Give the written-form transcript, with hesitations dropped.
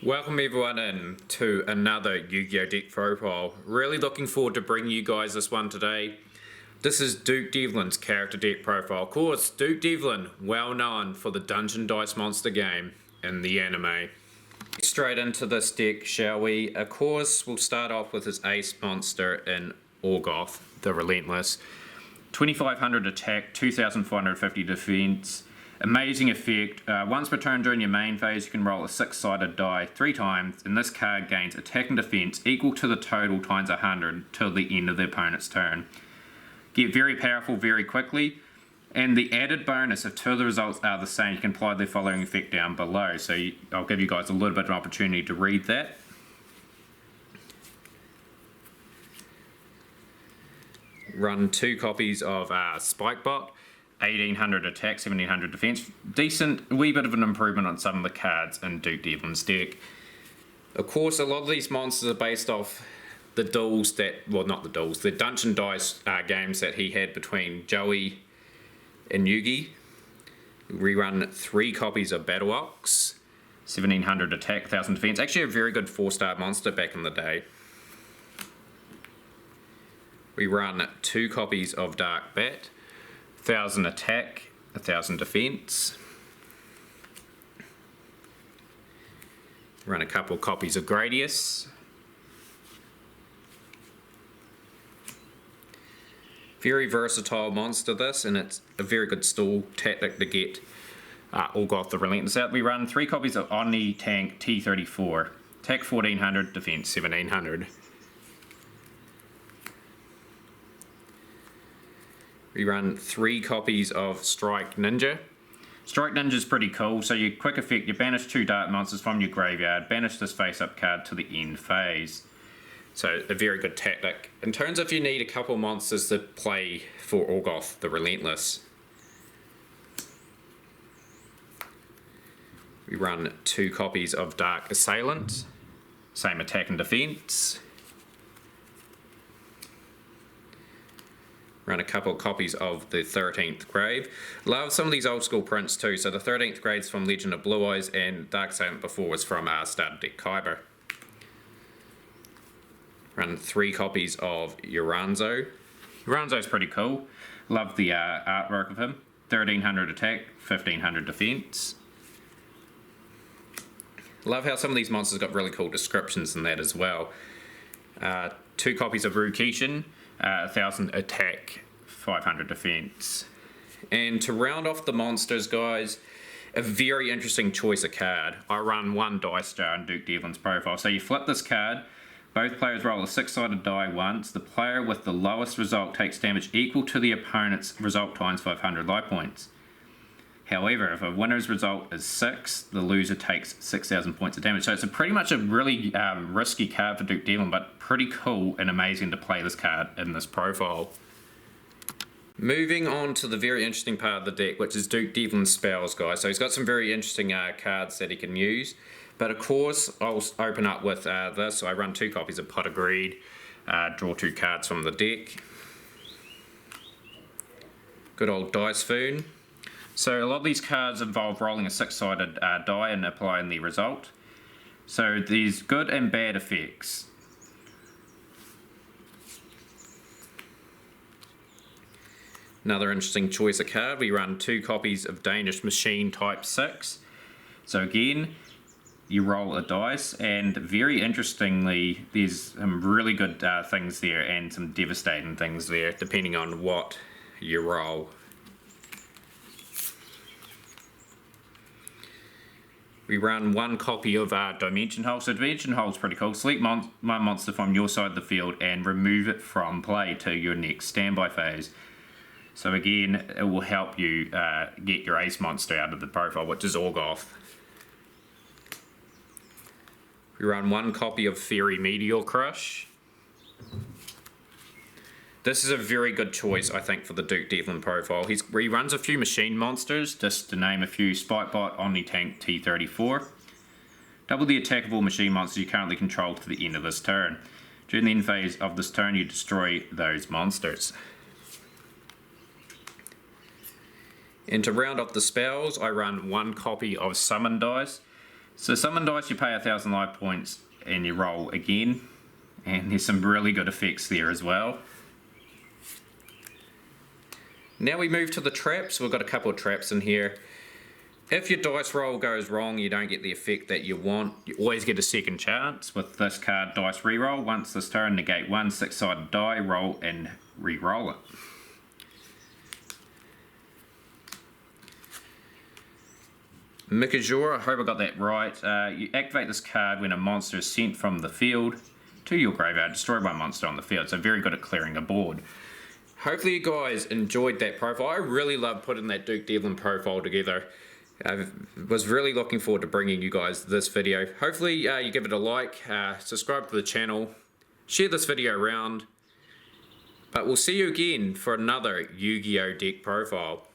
Welcome everyone in to another Yu-Gi-Oh! Deck profile. Really looking forward to bringing you guys this one today. This is Duke Devlin's character deck profile. Of course, Duke Devlin, well known for the Dungeon Dice Monster game in the anime. Straight into this deck, shall we? Of course, we'll start off with his ace monster in Orgoth, the Relentless. 2500 attack, 2450 defense. Amazing effect. Once per turn during your main phase, you can roll a 6-sided die 3 times, and this card gains attack and defense equal to the total times 100 till the end of the opponent's turn. Get very powerful very quickly, and the added bonus if 2 of the results are the same, you can apply the following effect down below. So I'll give you guys a little bit of an opportunity to read that. Run 2 copies of Spikebot. 1800 attack, 1700 defense. Decent, wee bit of an improvement on some of the cards in Duke Devlin's deck. Of course, a lot of these monsters are based off the duels that, well, not the duels, the Dungeon Dice games that he had between Joey and Yugi. We run 3 copies of Battle Ox, 1700 attack, 1000 defense. Actually a very good 4-star monster back in the day. We run 2 copies of Dark Bat, 1000 attack, 1000 defense. Run a couple of copies of Gradius. Very versatile monster this, and it's a very good stall tactic to get Orgoth the Relentless out. We run 3 copies of Omni Tank T34. Attack 1400, defense 1700. We run 3 copies of Strike Ninja. Strike Ninja is pretty cool, so your quick effect, you banish 2 dark monsters from your graveyard, banish this face-up card to the end phase. So a very good tactic. In terms of you need a couple monsters to play for Orgoth, the Relentless. We run 2 copies of Dark Assailant, same attack and defense. Run a couple of copies of the 13th Grave. Love some of these old school prints too. So the 13th Grave's from Legend of Blue Eyes, and Dark Assailant before was from Starter Deck Kyber. Run 3 copies of Uranzo. Uranzo's pretty cool. Love the artwork of him. 1300 attack, 1500 defense. Love how some of these monsters got really cool descriptions in that as well. 2 copies of Rukishin. 1000 attack, 500 defense. And to round off the monsters, guys, a very interesting choice of card. I run 1 dice jar in Duke Devlin's profile. So you flip this card, both players roll a 6-sided die once. The player with the lowest result takes damage equal to the opponent's result times 500 life points. However, if a winner's result is 6, the loser takes 6,000 points of damage. So it's pretty much a really risky card for Duke Devlin, but pretty cool and amazing to play this card in this profile. Moving on to the very interesting part of the deck, which is Duke Devlin's spells, guys. So he's got some very interesting cards that he can use. But of course, I'll open up with this. So I run 2 copies of Pot of Greed, draw 2 cards from the deck. Good old Dice Foon. So a lot of these cards involve rolling a 6-sided die and applying the result. So these good and bad effects. Another interesting choice of card, we run 2 copies of Danish Machine Type 6. So again, you roll a dice, and very interestingly, there's some really good things there and some devastating things there, depending on what you roll. We run 1 copy of Dimension Hole. So Dimension Hole is pretty cool. Select one monster from your side of the field and remove it from play to your next standby phase. So again, it will help you get your ace monster out of the profile, which is Orgoth. We run 1 copy of Fairy Meteor Crush. This is a very good choice, I think, for the Duke Devlin profile. He runs a few machine monsters, just to name a few: Spikebot, Omni Tank T34. Double the attack of all machine monsters you currently control to the end of this turn. During the end phase of this turn, you destroy those monsters. And to round off the spells, I run 1 copy of Summon Dice. So summon dice, you pay 1,000 life points and you roll again. And there's some really good effects there as well. Now we move to the traps. We've got a couple of traps in here. If your dice roll goes wrong, you don't get the effect that you want. You always get a second chance with this card, Dice Reroll. Once this turn, negate one 6-sided die, roll and re-roll it. Mikajora, I hope I got that right. You activate this card when a monster is sent from the field to your graveyard, destroyed by a monster on the field. So very good at clearing a board. Hopefully you guys enjoyed that profile. I really love putting that Duke Devlin profile together. I was really looking forward to bringing you guys this video. Hopefully you give it a like, subscribe to the channel, share this video around. But we'll see you again for another Yu-Gi-Oh! Deck profile.